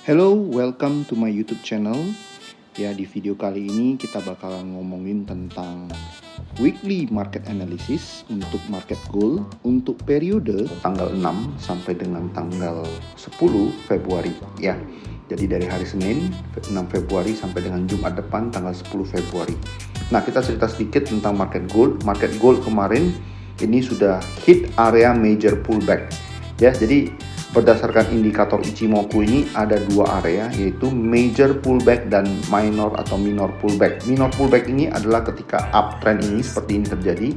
Hello, welcome to my YouTube channel. Ya, di video kali ini kita bakalan ngomongin tentang weekly market analysis untuk market goal untuk periode tanggal 6 sampai dengan tanggal 10 Februari ya. Jadi dari hari Senin 6 Februari sampai dengan Jumat depan tanggal 10 Februari. Nah, kita cerita sedikit tentang market goal. Market goal kemarin ini sudah hit area major pullback. Ya, jadi berdasarkan indikator Ichimoku ini ada dua area, yaitu major pullback dan minor atau minor pullback. Minor pullback ini adalah ketika uptrend ini seperti ini terjadi,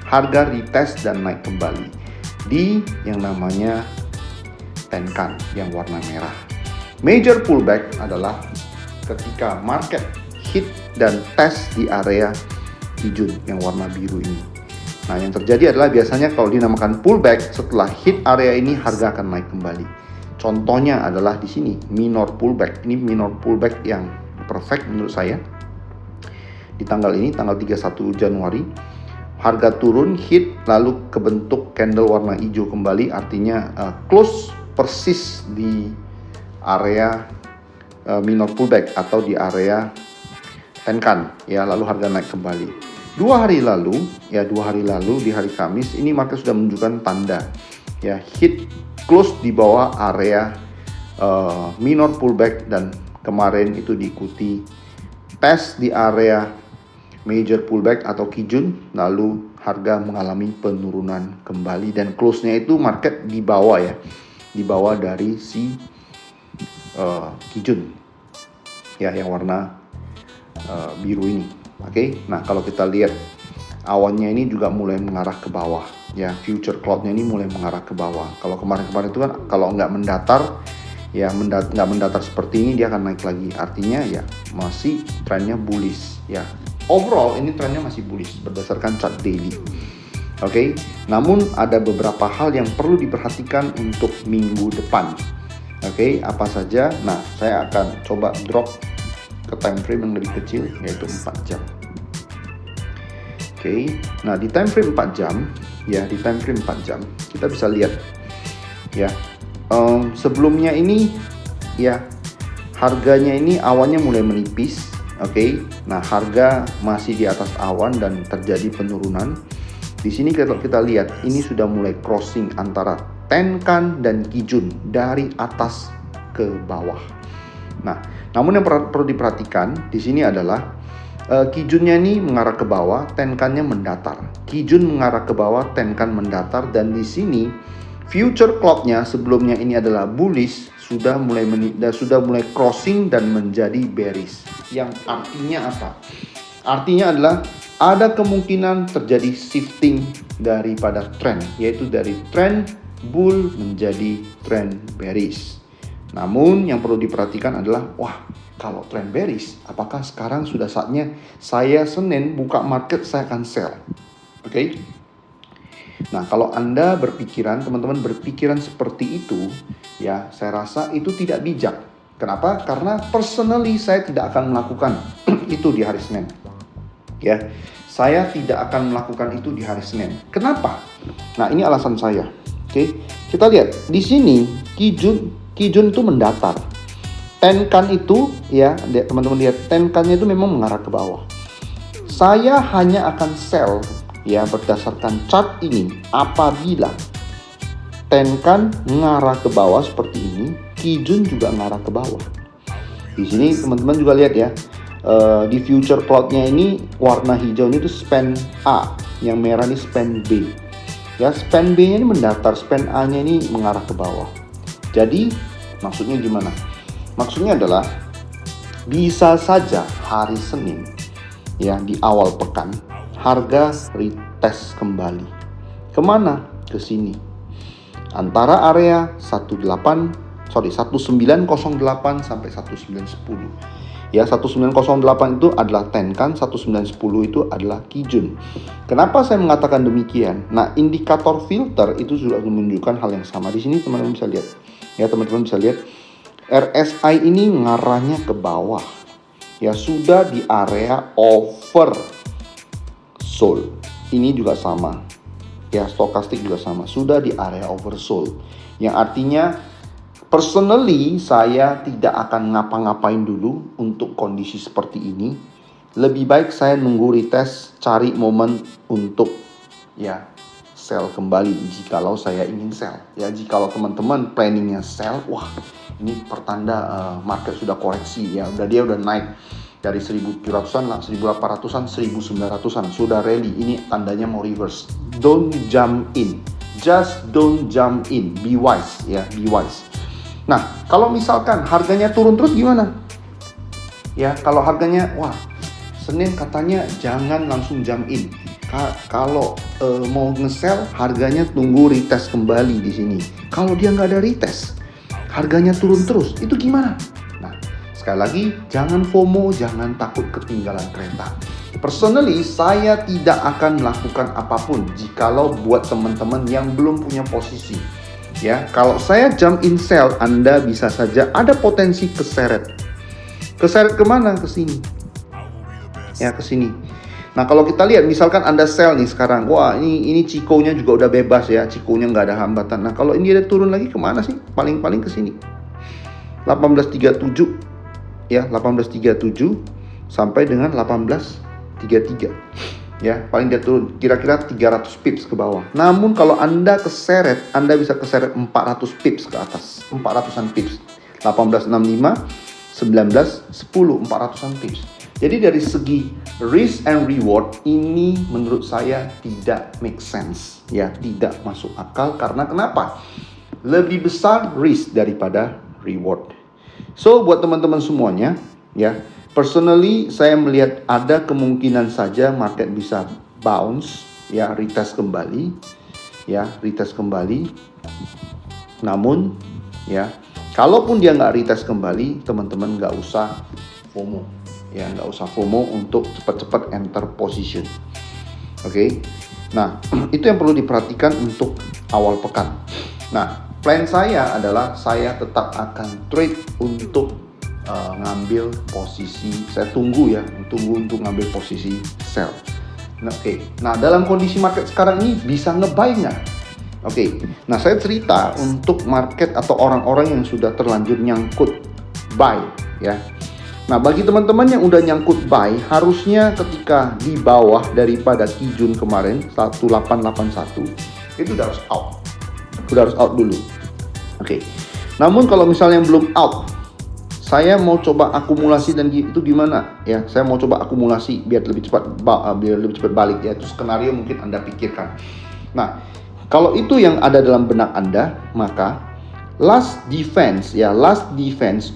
harga retest dan naik kembali di yang namanya Tenkan yang warna merah. Major pullback adalah ketika market hit dan test di area Kijun yang warna biru ini. Nah, yang terjadi adalah biasanya kalau dinamakan pullback, setelah hit area ini harga akan naik kembali. Contohnya adalah di sini minor pullback. Ini minor pullback yang perfect menurut saya. Di tanggal ini, tanggal 31 Januari, harga turun, hit, lalu kebentuk candle warna hijau kembali, artinya close persis di area minor pullback atau di area Tenkan ya, lalu harga naik kembali. Dua hari lalu di hari Kamis ini market sudah menunjukkan tanda ya, hit close di bawah area minor pullback, dan kemarin itu diikuti test di area major pullback atau Kijun, lalu harga mengalami penurunan kembali dan close-nya itu market di bawah ya, di bawah dari si Kijun ya yang warna biru ini. Oke, nah kalau kita lihat awannya ini juga mulai mengarah ke bawah ya, future cloud-nya ini mulai mengarah ke bawah. Kalau kemarin-kemarin itu kan kalau nggak mendatar ya, nggak mendatar seperti ini dia akan naik lagi, artinya ya masih trennya bullish ya. Overall ini trennya masih bullish berdasarkan chart daily. Oke, namun ada beberapa hal yang perlu diperhatikan untuk minggu depan. Oke, apa saja? Nah, saya akan coba drop ke time frame yang lebih kecil, yaitu 4 jam. Oke, nah di time frame 4 jam ya, di time frame 4 jam kita bisa lihat ya, sebelumnya ini ya harganya ini awannya mulai menipis. Oke, nah harga masih di atas awan dan terjadi penurunan. Di sini kalau kita lihat ini sudah mulai crossing antara Tenkan dan Kijun dari atas ke bawah. Nah, namun yang perlu diperhatikan di sini adalah Kijunnya ini mengarah ke bawah, Tenkannya mendatar. Kijun mengarah ke bawah, Tenkan mendatar, dan di sini future cloud-nya sebelumnya ini adalah bullish, sudah mulai crossing dan menjadi bearish. Yang artinya apa? Artinya adalah ada kemungkinan terjadi shifting daripada trend, yaitu dari trend bull menjadi trend bearish. Namun yang perlu diperhatikan adalah, wah, kalau trend bearish, apakah sekarang sudah saatnya saya Senin buka market saya akan sell? Oke. Nah, kalau Anda teman-teman berpikiran seperti itu, ya saya rasa itu tidak bijak. Kenapa? Karena personally saya tidak akan melakukan itu di hari Senin. Ya, saya tidak akan melakukan itu di hari Senin. Kenapa? Nah, ini alasan saya. Oke, kita lihat di sini Kijun itu mendatar. Tenkan itu ya, teman-teman lihat Tenkannya itu memang mengarah ke bawah. Saya hanya akan sell ya berdasarkan chart ini apabila Tenkan mengarah ke bawah seperti ini, Kijun juga mengarah ke bawah. Di sini teman-teman juga lihat ya, di future cloud-nya ini warna hijau ini tuh span A, yang merah ini span B. Ya, span B-nya ini mendatar, span A-nya ini mengarah ke bawah. Jadi maksudnya gimana? Maksudnya adalah bisa saja hari Senin ya, di awal pekan harga retest kembali. Kemana? Ke sini. Antara area 1908 sampai 1910. Ya, 1908 itu adalah Tenkan, 1910 itu adalah Kijun. Kenapa saya mengatakan demikian? Nah, indikator filter itu sudah menunjukkan hal yang sama. Di sini teman-teman bisa lihat. Ya, teman-teman bisa lihat RSI ini ngarahnya ke bawah. Ya, sudah di area oversold. Ini juga sama. Ya, stokastik juga sama. Sudah di area oversold. Yang artinya Personally, saya tidak akan ngapa-ngapain dulu untuk kondisi seperti ini. Lebih baik saya nunggu retest, cari momen untuk ya sell kembali jikalau saya ingin sell. Ya, jikalau teman-teman planningnya sell, wah ini pertanda market sudah koreksi ya, dia udah naik dari 1700-an lah, 1800-an, 1900-an, sudah rally. Ini tandanya mau reverse. Don't jump in. Just don't jump in. Be wise ya, be wise. Nah, kalau misalkan harganya turun terus gimana? Ya, kalau harganya wah Senin katanya jangan langsung jump in. Kalau mau nge-sell, harganya tunggu retest kembali di sini. Kalau dia nggak ada retest, harganya turun terus, itu gimana? Nah, sekali lagi, jangan FOMO, jangan takut ketinggalan kereta. Personally, saya tidak akan melakukan apapun jikalau buat teman-teman yang belum punya posisi. Ya, kalau saya jump in sell, Anda bisa saja ada potensi keseret. Keseret kemana? Ke sini. Ya, ke sini. Nah, kalau kita lihat misalkan Anda sell nih sekarang, wah ini Chico-nya juga udah bebas ya, Chico-nya nggak ada hambatan. Nah, kalau ini ada turun lagi kemana sih? Paling-paling ke sini. 1837 ya, 1837 sampai dengan 1833. Ya, paling dia turun kira-kira 300 pips ke bawah. Namun kalau Anda keseret, Anda bisa keseret 400 pips ke atas. 400-an pips. 1865, 19, 10, 400-an pips. Jadi dari segi risk and reward ini menurut saya tidak make sense, ya, tidak masuk akal. Karena kenapa? Lebih besar risk daripada reward. So buat teman-teman semuanya, ya, personally saya melihat ada kemungkinan saja market bisa bounce, ya, retest kembali, ya, retest kembali. Namun, ya, kalaupun dia nggak retest kembali, teman-teman nggak usah FOMO. Ya, nggak usah FOMO untuk cepat-cepat enter position. Oke. Nah, itu yang perlu diperhatikan untuk awal pekan. Nah, plan saya adalah saya tetap akan trade untuk ngambil posisi. Saya tunggu untuk ngambil posisi sell. Nah, oke. Nah, dalam kondisi market sekarang ini bisa nge-buy nggak? Oke. Nah, saya cerita untuk market atau orang-orang yang sudah terlanjur nyangkut buy, ya. Nah, bagi teman-teman yang udah nyangkut buy, harusnya ketika di bawah daripada Kijun kemarin 1881, itu udah harus out. Udah harus out dulu. Oke. Namun kalau misalnya belum out, saya mau coba akumulasi dan itu gimana? Ya, saya mau coba akumulasi biar lebih cepat balik ya. Itu skenario mungkin Anda pikirkan. Nah, kalau itu yang ada dalam benak Anda, maka last defense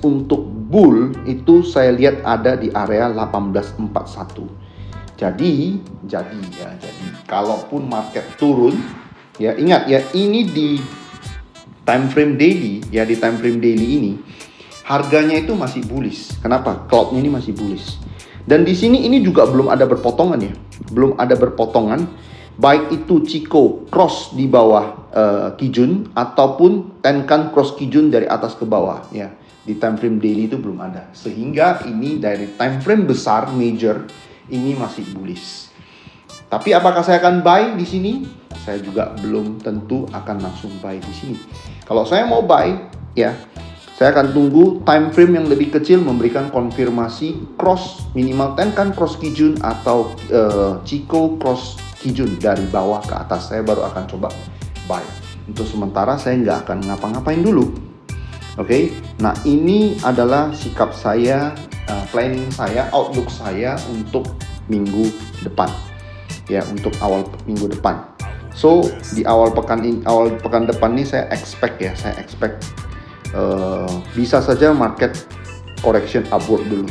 untuk bull itu saya lihat ada di area 1841. Jadi kalaupun market turun, ya ingat ya, ini di time frame daily, ya, di time frame daily ini harganya itu masih bullish. Kenapa? Cloudnya ini masih bullish. Dan di sini ini juga belum ada berpotongan ya, belum ada berpotongan. Baik itu Chico cross di bawah Kijun ataupun Tenkan cross Kijun dari atas ke bawah ya. Di time frame daily itu belum ada. Sehingga ini dari time frame besar major ini masih bullish. Tapi apakah saya akan buy di sini? Saya juga belum tentu akan langsung buy di sini. Kalau saya mau buy ya, saya akan tunggu time frame yang lebih kecil memberikan konfirmasi cross minimal Tenkan cross Kijun atau Chico cross Kijun dari bawah ke atas. Saya baru akan coba buy. Untuk sementara saya nggak akan ngapa-ngapain dulu. Oke. Nah, ini adalah sikap saya, planning saya, outlook saya untuk minggu depan. Ya, untuk awal minggu depan. So, di awal pekan depan ini saya expect bisa saja market correction upward dulu.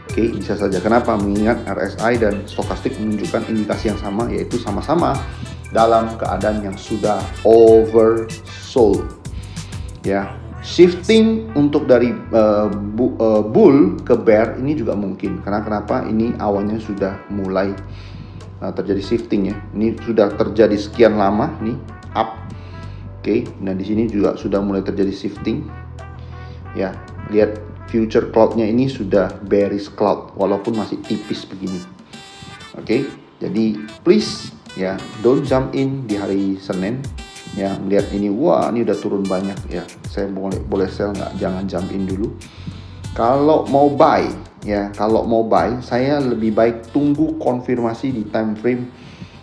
Oke, bisa saja. Kenapa? Mengingat RSI dan stokastik menunjukkan indikasi yang sama, yaitu sama-sama dalam keadaan yang sudah oversold. Ya, shifting untuk dari bull ke bear ini juga mungkin. Karena kenapa? Ini awalnya sudah mulai terjadi shifting ya. Ini sudah terjadi sekian lama nih up. Oke, nah di sini juga sudah mulai terjadi shifting. Ya, lihat future cloud-nya ini sudah bearish cloud walaupun masih tipis begini. Oke, jadi please ya, don't jump in di hari Senin ya, lihat ini, wah ini udah turun banyak ya, saya boleh sell nggak? Jangan jump in dulu. Kalau mau buy ya, kalau mau buy saya lebih baik tunggu konfirmasi di time frame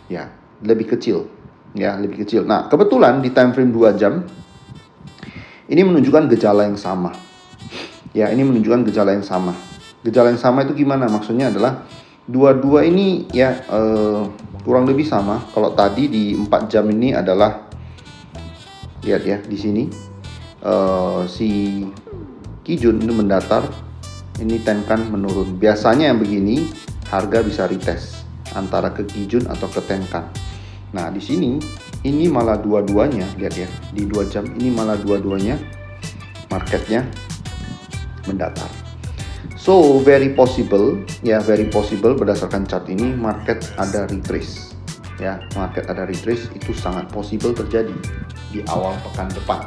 ya lebih kecil ya, lebih kecil. Nah kebetulan di time frame 2 jam ini menunjukkan gejala yang sama ya, ini menunjukkan gejala yang sama. Gejala yang sama itu gimana? Maksudnya adalah dua-dua ini ya kurang lebih sama. Kalau tadi di 4 jam ini adalah, lihat ya di sini si Kijun itu mendatar, ini Tenkan menurun. Biasanya yang begini harga bisa retest antara ke Kijun atau ke Tenkan. Nah di sini ini malah dua-duanya, lihat ya di 2 jam ini malah dua-duanya marketnya mendatar. So very possible ya, very possible berdasarkan chart ini market ada retrace ya, market ada retrace itu sangat possible terjadi di awal pekan depan.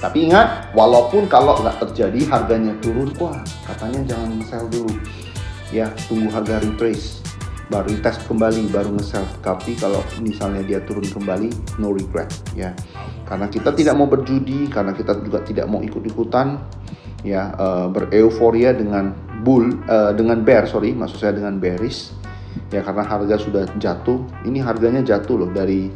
Tapi ingat, walaupun kalau nggak terjadi harganya turun, wah katanya jangan nge-sell dulu ya, tunggu harga retrace baru test kembali baru nge-sell. Tapi kalau misalnya dia turun kembali, no regret ya, karena kita tidak mau berjudi, karena kita juga tidak mau ikut-ikutan ya bereuforia dengan maksud saya dengan bearish ya, karena harga sudah jatuh. Ini harganya jatuh loh dari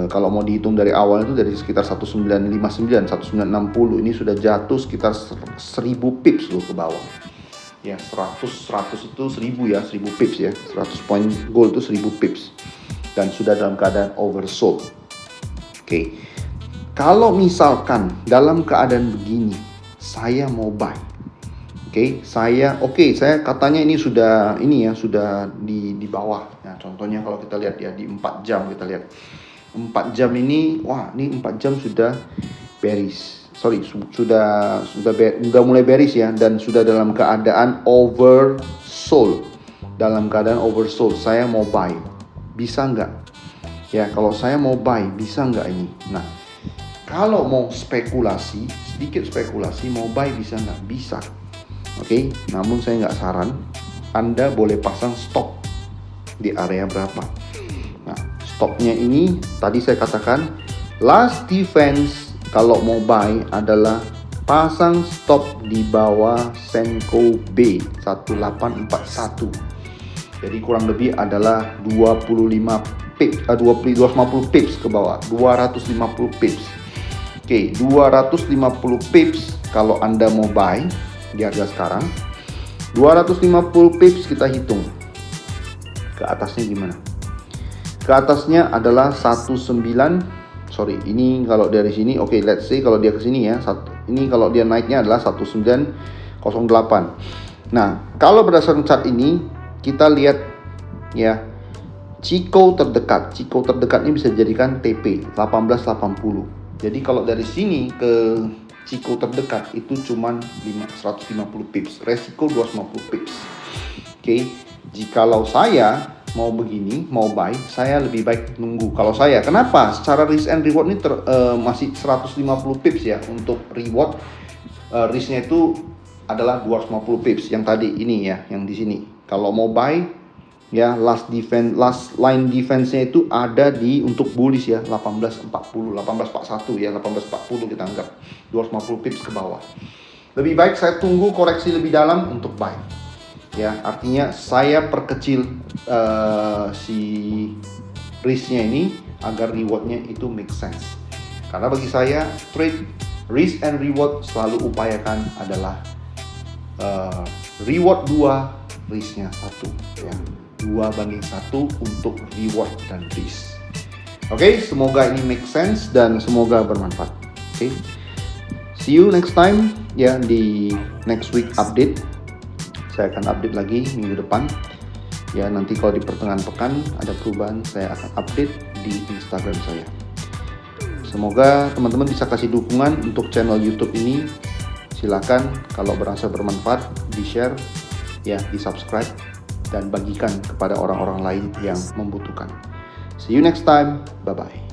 kalau mau dihitung dari awal itu dari sekitar 1959, 1960, ini sudah jatuh sekitar 1000 pips loh ke bawah. Ya, 100 itu 1000 ya, 1000 pips ya. 100 point gold itu 1000 pips. Dan sudah dalam keadaan oversold. Oke. Kalau misalkan dalam keadaan begini, saya mau buy. Saya katanya ini sudah di bawah. Nah, contohnya kalau kita lihat ya di 4 jam kita lihat. 4 jam ini, wah ini 4 jam sudah bearish. Sudah mulai bearish ya, dan sudah dalam keadaan oversold. Dalam keadaan oversold, saya mau buy. Bisa nggak? Ya, kalau saya mau buy, bisa nggak ini? Nah, kalau mau spekulasi, sedikit spekulasi, mau buy bisa nggak? Bisa. Oke, namun saya nggak saran. Anda boleh pasang stop di area berapa? Nah, stopnya ini tadi saya katakan last defense kalau mau buy adalah pasang stop di bawah Senko B 1841. Jadi kurang lebih adalah 250 pips ke bawah, 250 pips. Oke, 250 pips kalau Anda mau buy di harga sekarang. 250 pips kita hitung. Ke atasnya gimana? Ke atasnya adalah ini kalau dari sini, let's say kalau dia ke sini ya, ini kalau dia naiknya adalah 1908. Nah, kalau berdasarkan chart ini kita lihat ya, Chikou terdekatnya bisa dijadikan TP 1880. Jadi kalau dari sini ke Chikou terdekat itu cuman 150 pips, resiko 250 pips. Oke, jikalau saya mau begini, mau buy, saya lebih baik nunggu. Kalau saya, kenapa? Secara risk and reward ini masih 150 pips ya untuk reward. Risknya itu adalah 250 pips yang tadi ini ya, yang di sini. Kalau mau buy ya, last line defense-nya itu ada di untuk bullish ya, 1841 ya, 1840 kita anggap 250 pips ke bawah. Lebih baik saya tunggu koreksi lebih dalam untuk buy. Ya, artinya saya perkecil si risknya ini agar rewardnya itu make sense. Karena bagi saya trade risk and reward selalu upayakan adalah reward 2, risknya 1 ya. 2:1 untuk reward dan risk. Oke, semoga ini make sense dan semoga bermanfaat. Oke. See you next time ya di next week update. Saya akan update lagi minggu depan. Ya, nanti kalau di pertengahan pekan ada perubahan, saya akan update di Instagram saya. Semoga teman-teman bisa kasih dukungan untuk channel YouTube ini. Silakan kalau berasa bermanfaat, di-share, ya, di-subscribe dan bagikan kepada orang-orang lain yang membutuhkan. See you next time. Bye-bye.